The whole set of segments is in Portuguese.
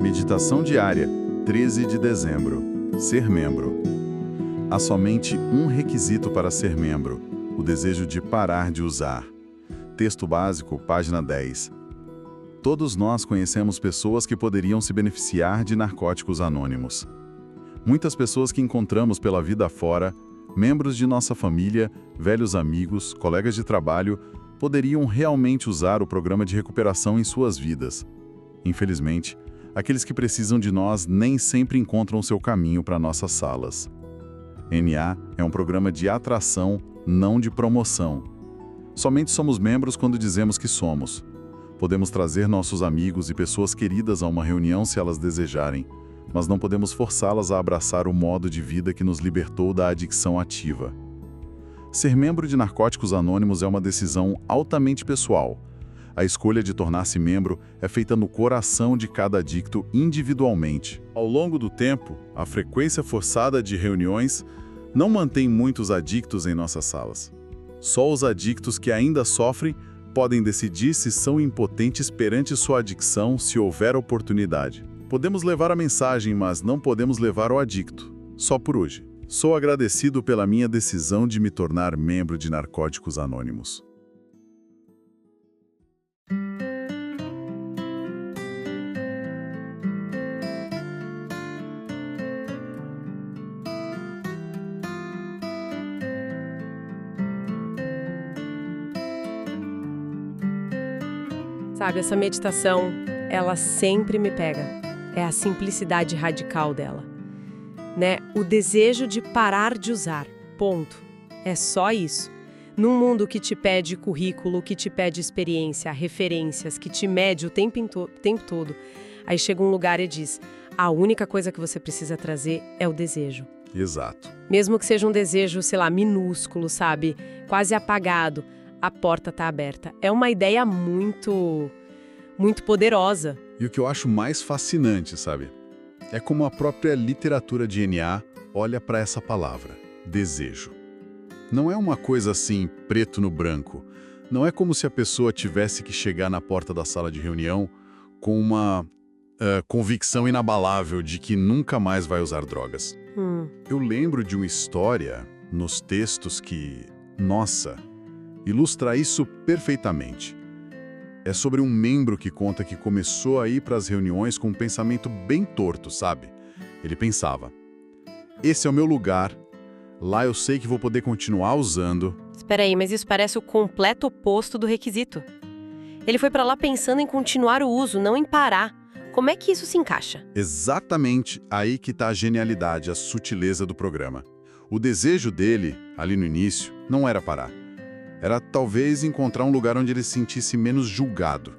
Meditação diária, 13 de dezembro. Ser membro. Há somente um requisito para ser membro: o desejo de parar de usar. Texto básico, página 10. Todos nós conhecemos pessoas que poderiam se beneficiar de narcóticos anônimos. Muitas pessoas que encontramos pela vida fora, membros de nossa família, velhos amigos, colegas de trabalho, poderiam realmente usar o programa de recuperação em suas vidas. Infelizmente, aqueles que precisam de nós nem sempre encontram seu caminho para nossas salas. NA é um programa de atração, não de promoção. Somente somos membros quando dizemos que somos. Podemos trazer nossos amigos e pessoas queridas a uma reunião se elas desejarem, mas não podemos forçá-las a abraçar o modo de vida que nos libertou da adicção ativa. Ser membro de Narcóticos Anônimos é uma decisão altamente pessoal. A escolha de tornar-se membro é feita no coração de cada adicto individualmente. Ao longo do tempo, a frequência forçada de reuniões não mantém muitos adictos em nossas salas. Só os adictos que ainda sofrem podem decidir se são impotentes perante sua adicção se houver oportunidade. Podemos levar a mensagem, mas não podemos levar o adicto. Só por hoje. Sou agradecido pela minha decisão de me tornar membro de Narcóticos Anônimos. Sabe, essa meditação, ela sempre me pega. É a simplicidade radical dela. Né? O desejo de parar de usar. Ponto. É só isso. Num mundo que te pede currículo, que te pede experiência, referências, que te mede o tempo todo, aí chega um lugar e diz: a única coisa que você precisa trazer é o desejo. Exato. Mesmo que seja um desejo, sei lá, minúsculo, sabe? Quase apagado, a porta está aberta. É uma ideia muito poderosa. E o que eu acho mais fascinante, sabe? É como a própria literatura de NA olha para essa palavra, desejo. Não é uma coisa assim, preto no branco. Não é como se a pessoa tivesse que chegar na porta da sala de reunião com uma convicção inabalável de que nunca mais vai usar drogas. Eu lembro de uma história nos textos que, nossa, ilustra isso perfeitamente. É sobre um membro que conta que começou a ir para as reuniões com um pensamento bem torto, sabe? Ele pensava: esse é o meu lugar, lá eu sei que vou poder continuar usando. Espera aí, mas isso parece o completo oposto do requisito. Ele foi para lá pensando em continuar o uso, não em parar. Como é que isso se encaixa? Exatamente aí que está a genialidade, a sutileza do programa. O desejo dele, ali no início, não era parar. Era talvez encontrar um lugar onde ele se sentisse menos julgado.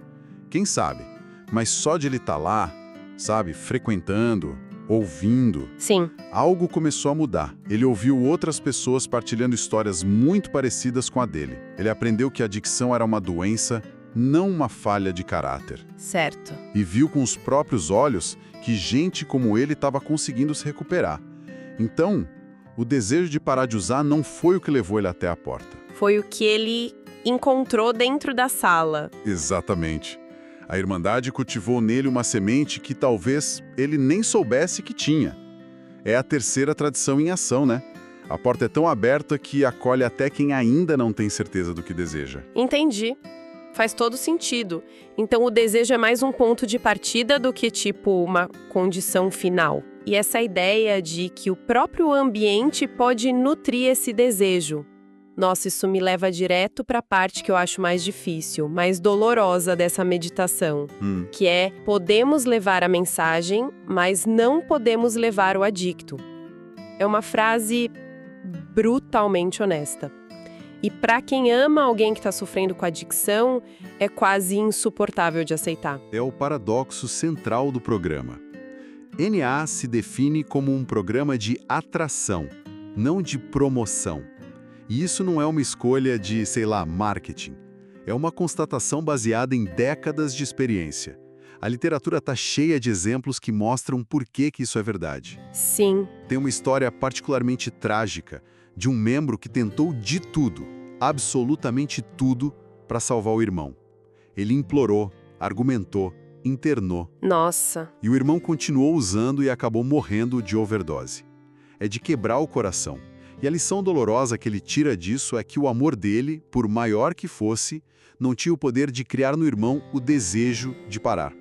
Quem sabe? Mas só de ele estar lá, sabe, frequentando, ouvindo, Sim. algo começou a mudar. Ele ouviu outras pessoas partilhando histórias muito parecidas com a dele. Ele aprendeu que a adicção era uma doença, não uma falha de caráter. Certo. E viu com os próprios olhos que gente como ele estava conseguindo se recuperar. Então, o desejo de parar de usar não foi o que levou ele até a porta. Foi o que ele encontrou dentro da sala. Exatamente. A Irmandade cultivou nele uma semente que talvez ele nem soubesse que tinha. É a terceira tradição em ação, né? A porta é tão aberta que acolhe até quem ainda não tem certeza do que deseja. Entendi. Faz todo sentido. Então o desejo é mais um ponto de partida do que tipo uma condição final. E essa ideia de que o próprio ambiente pode nutrir esse desejo. Nossa, isso me leva direto para a parte que eu acho mais difícil, mais dolorosa dessa meditação, que é: podemos levar a mensagem, mas não podemos levar o adicto. É uma frase brutalmente honesta. E para quem ama alguém que está sofrendo com adicção, é quase insuportável de aceitar. É o paradoxo central do programa. NA se define como um programa de atração, não de promoção. E isso não é uma escolha de, sei lá, marketing. É uma constatação baseada em décadas de experiência. A literatura está cheia de exemplos que mostram por que isso é verdade. Sim. Tem uma história particularmente trágica de um membro que tentou de tudo, absolutamente tudo, para salvar o irmão. Ele implorou, argumentou, internou. Nossa, E o irmão continuou usando e acabou morrendo de overdose. É de quebrar o coração. E a lição dolorosa que ele tira disso é que o amor dele, por maior que fosse, não tinha o poder de criar no irmão o desejo de parar.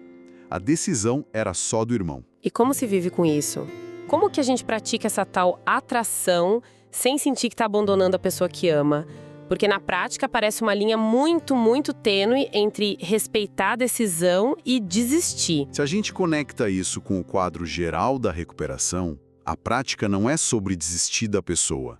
A decisão era só do irmão. e como se vive com isso? Como que a gente pratica essa tal atração sem sentir que está abandonando a pessoa que ama? Porque na prática parece uma linha muito, muito tênue entre respeitar a decisão e desistir. Se a gente conecta isso com o quadro geral da recuperação, a prática não é sobre desistir da pessoa.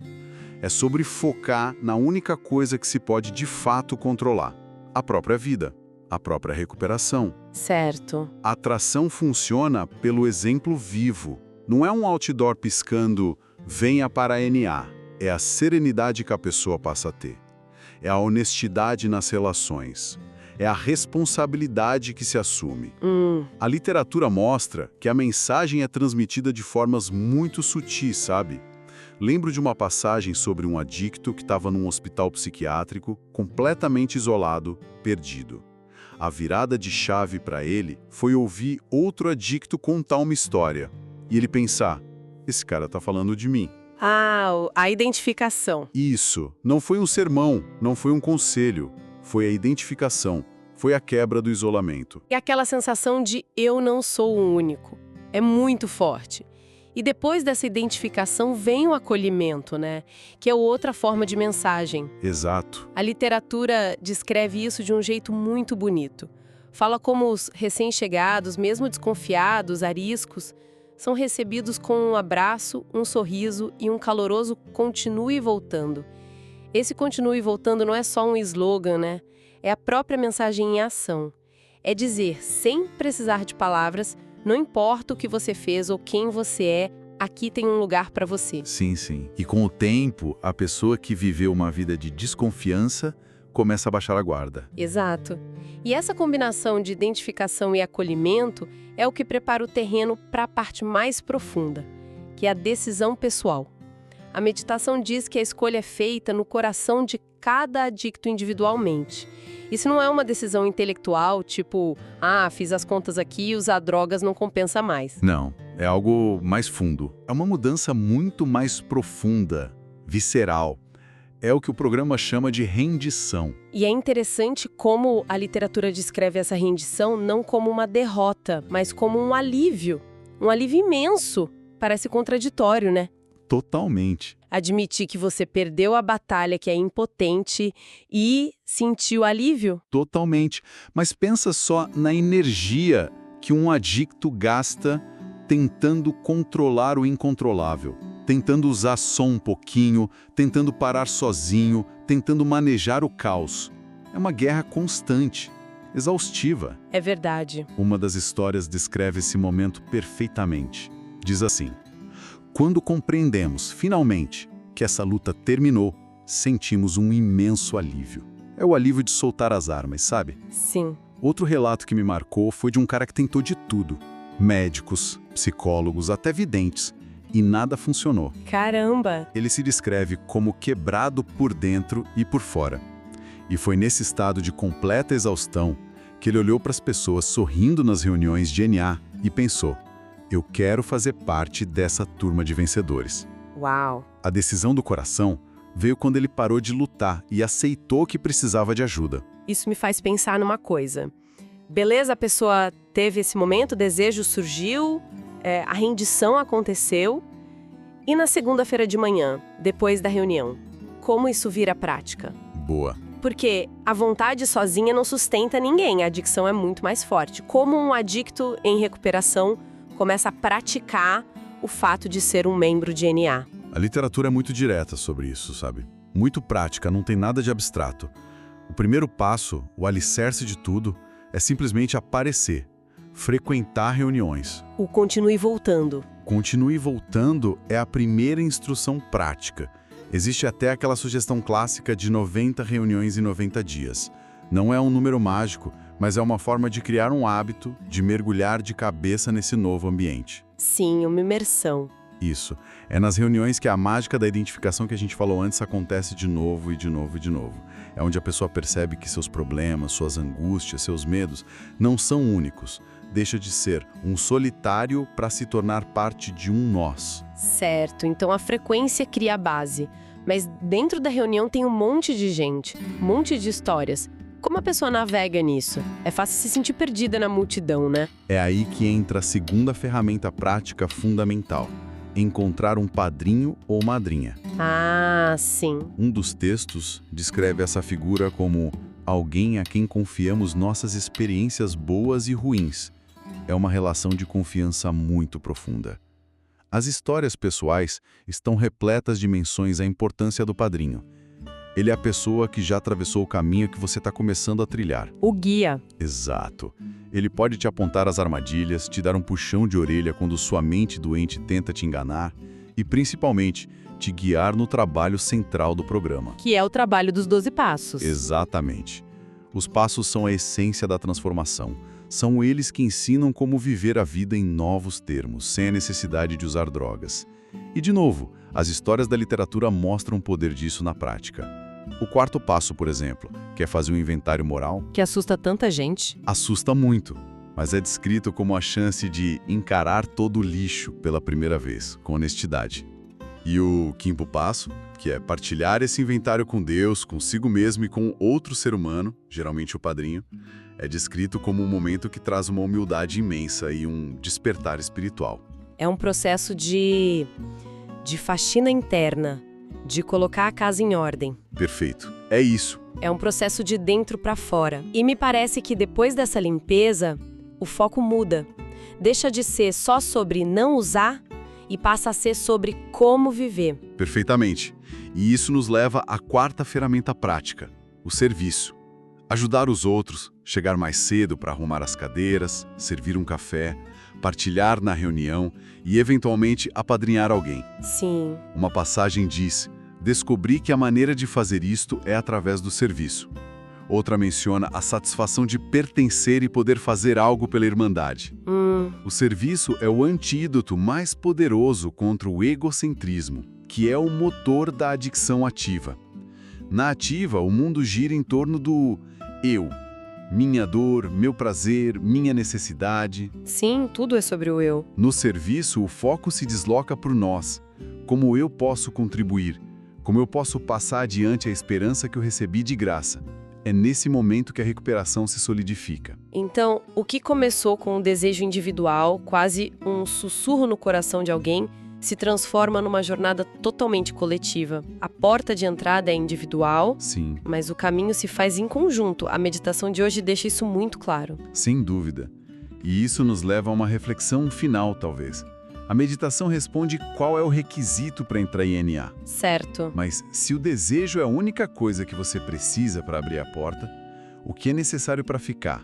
É sobre focar na única coisa que se pode de fato controlar: a própria vida, a própria recuperação. Certo. A atração funciona pelo exemplo vivo. Não é um outdoor piscando "venha para a NA". É a serenidade que a pessoa passa a ter. É a honestidade nas relações. É a responsabilidade que se assume. A literatura mostra que a mensagem é transmitida de formas muito sutis, sabe? Lembro de uma passagem sobre um adicto que estava num hospital psiquiátrico, completamente isolado, perdido. A virada de chave para ele foi ouvir outro adicto contar uma história. E ele pensar: esse cara está falando de mim. A identificação. Isso. Não foi um sermão, não foi um conselho. Foi a identificação. Foi a quebra do isolamento. E aquela sensação de eu não sou o único. É muito forte. E depois dessa identificação vem o acolhimento, né? Que é outra forma de mensagem. Exato. A literatura descreve isso de um jeito muito bonito. Fala como os recém-chegados, mesmo desconfiados, ariscos, são recebidos com um abraço, um sorriso e um caloroso "continue voltando". Esse "continue voltando" não é só um slogan, né? É a própria mensagem em ação. É dizer, sem precisar de palavras, não importa o que você fez ou quem você é, aqui tem um lugar para você. Sim, sim. E com o tempo, a pessoa que viveu uma vida de desconfiança começa a baixar a guarda. Exato. E essa combinação de identificação e acolhimento é o que prepara o terreno para a parte mais profunda, que é a decisão pessoal. A meditação diz que a escolha é feita no coração de cada adicto individualmente. Isso não é uma decisão intelectual, tipo, fiz as contas aqui e usar drogas não compensa mais. Não, é algo mais fundo. É uma mudança muito mais profunda, visceral. É o que o programa chama de rendição. E é interessante como a literatura descreve essa rendição não como uma derrota, mas como um alívio imenso. Parece contraditório, né? Totalmente. Admitir que você perdeu a batalha, que é impotente, e sentiu alívio? Totalmente. Mas pensa só na energia que um adicto gasta tentando controlar o incontrolável. Tentando usar só um pouquinho, tentando parar sozinho, tentando manejar o caos. É uma guerra constante, exaustiva. É verdade. Uma das histórias descreve esse momento perfeitamente. Diz assim: quando compreendemos, finalmente, que essa luta terminou, sentimos um imenso alívio. É o alívio de soltar as armas, sabe? Sim. Outro relato que me marcou foi de um cara que tentou de tudo. Médicos, psicólogos, até videntes. E nada funcionou. Caramba! Ele se descreve como quebrado por dentro e por fora. E foi nesse estado de completa exaustão que ele olhou para as pessoas sorrindo nas reuniões de NA e pensou: eu quero fazer parte dessa turma de vencedores. Uau! A decisão do coração veio quando ele parou de lutar e aceitou que precisava de ajuda. Isso me faz pensar numa coisa. Beleza, a pessoa teve esse momento, o desejo surgiu, a rendição aconteceu. E na segunda-feira de manhã, depois da reunião, como isso vira prática? Boa. Porque a vontade sozinha não sustenta ninguém, a adicção é muito mais forte. Como um adicto em recuperação começa a praticar o fato de ser um membro de NA? A literatura é muito direta sobre isso, sabe? Muito prática, não tem nada de abstrato. O primeiro passo, o alicerce de tudo, é simplesmente aparecer, frequentar reuniões. O continue voltando. Continue voltando é a primeira instrução prática. Existe até aquela sugestão clássica de 90 reuniões em 90 dias. Não é um número mágico, mas é uma forma de criar um hábito, de mergulhar de cabeça nesse novo ambiente. Sim, uma imersão. Isso. É nas reuniões que a mágica da identificação que a gente falou antes acontece de novo e de novo e de novo. É onde a pessoa percebe que seus problemas, suas angústias, seus medos não são únicos. deixa de ser um solitário para se tornar parte de um nós. Certo, então a frequência cria a base. Mas dentro da reunião tem um monte de gente, um monte de histórias. Como a pessoa navega nisso? É fácil se sentir perdida na multidão, né? É aí que entra a segunda ferramenta prática fundamental: encontrar um padrinho ou madrinha. Ah, sim. Um dos textos descreve essa figura como alguém a quem confiamos nossas experiências boas e ruins. É uma relação de confiança muito profunda. As histórias pessoais estão repletas de menções à importância do padrinho. Ele é a pessoa que já atravessou o caminho que você está começando a trilhar. O guia. Exato. Ele pode te apontar as armadilhas, te dar um puxão de orelha quando sua mente doente tenta te enganar e, principalmente, te guiar no trabalho central do programa. Que é o trabalho dos 12 passos. Exatamente. Os passos são a essência da transformação. São eles que ensinam como viver a vida em novos termos, sem a necessidade de usar drogas. E, de novo, as histórias da literatura mostram o poder disso na prática. O quarto passo, por exemplo, que é fazer um inventário moral, Que assusta tanta gente. assusta muito, mas é descrito como a chance de encarar todo o lixo pela primeira vez, com honestidade. E o quinto passo, que é partilhar esse inventário com Deus, consigo mesmo e com outro ser humano, geralmente o padrinho, é descrito como um momento que traz uma humildade imensa e um despertar espiritual. É um processo de faxina interna, de colocar a casa em ordem. Perfeito. É isso. É um processo de dentro para fora. E me parece que depois dessa limpeza, o foco muda. Deixa de ser só sobre não usar e passa a ser sobre como viver. Perfeitamente. E isso nos leva à quarta ferramenta prática, o serviço. Ajudar os outros, chegar mais cedo para arrumar as cadeiras, servir um café, partilhar na reunião e, eventualmente, apadrinhar alguém. Sim. Uma passagem diz: descobri que a maneira de fazer isto é através do serviço. Outra menciona a satisfação de pertencer e poder fazer algo pela Irmandade. O serviço é o antídoto mais poderoso contra o egocentrismo, que é o motor da adicção ativa. Na ativa, o mundo gira em torno do eu. Minha dor, meu prazer, minha necessidade. Sim, tudo é sobre o eu. No serviço, o foco se desloca para o nós. Como eu posso contribuir? Como eu posso passar adiante a esperança que eu recebi de graça? É nesse momento que a recuperação se solidifica. Então, o que começou com um desejo individual, quase um sussurro no coração de alguém, se transforma numa jornada totalmente coletiva. A porta de entrada é individual, Sim, mas o caminho se faz em conjunto. A meditação de hoje deixa isso muito claro. sem dúvida. E isso nos leva a uma reflexão final, talvez. A meditação responde qual é o requisito para entrar em NA. Certo. Mas se o desejo é a única coisa que você precisa para abrir a porta, o que é necessário para ficar?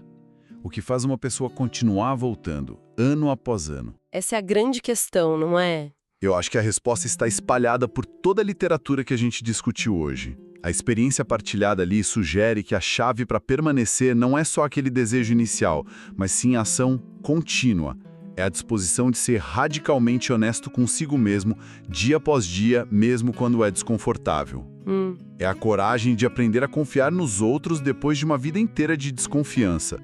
O que faz uma pessoa continuar voltando, ano após ano? Essa é a grande questão, não é? Eu acho que a resposta está espalhada por toda a literatura que a gente discutiu hoje. A experiência partilhada ali sugere que a chave para permanecer não é só aquele desejo inicial, mas sim a ação contínua. É a disposição de ser radicalmente honesto consigo mesmo, dia após dia, mesmo quando é desconfortável. É a coragem de aprender a confiar nos outros depois de uma vida inteira de desconfiança.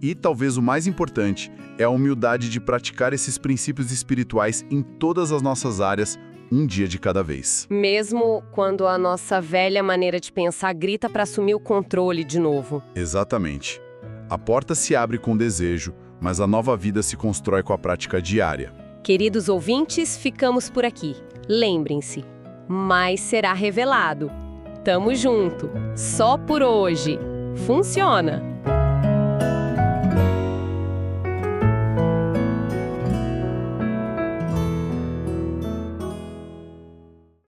E, talvez o mais importante, é a humildade de praticar esses princípios espirituais em todas as nossas áreas, um dia de cada vez. Mesmo quando a nossa velha maneira de pensar grita para assumir o controle de novo. Exatamente. A porta se abre com desejo, mas a nova vida se constrói com a prática diária. Queridos ouvintes, ficamos por aqui. Lembrem-se, mais será revelado. Tamo junto. Só por hoje. Funciona!